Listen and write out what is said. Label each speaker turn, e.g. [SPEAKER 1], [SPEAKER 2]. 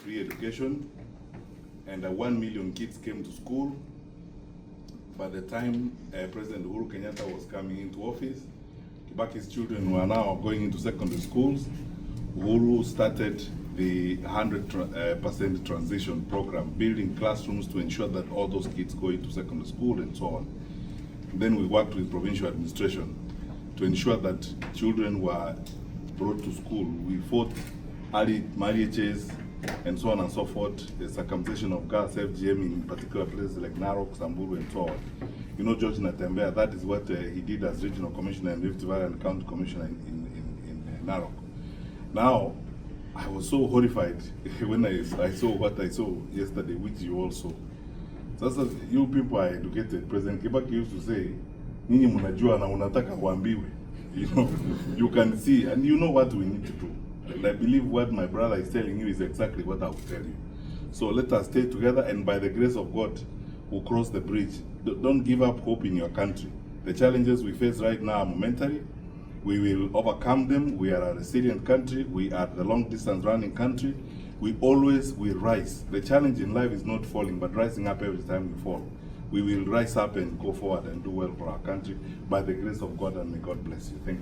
[SPEAKER 1] free education, and 1 million kids came to school. By the time President Uhuru Kenyatta was coming into office, Kibaki's children were now going into secondary schools. Uhuru started the 100% transition program, building classrooms to ensure that all those kids go into secondary school and so on. Then we worked with provincial administration to ensure that children were brought to school. We fought early marriages and so on and so forth, the circumcision of girls, FGM in particular places like Narok, Samburu and so on. You know, George Natembeya, that is what he did as regional commissioner in Rift Valley and county commissioner in Narok. Now, I was so horrified when I saw what I saw yesterday, which you also. Sasa, you people are educated. President Kibaki used to say, "Ninyi mnajua na unataka kuambiwe." You know, you can see and you know what we need to do. And I believe what my brother is telling you is exactly what I will tell you. So let us stay together, and by the grace of God, we'll cross the bridge. Don't give up hope in your country. The challenges we face right now are momentary. We will overcome them. We are a resilient country. We are the long distance running country. We always will rise. The challenge in life is not falling, but rising up every time we fall. We will rise up and go forward and do well for our country by the grace of God, and may God bless you. Thank you.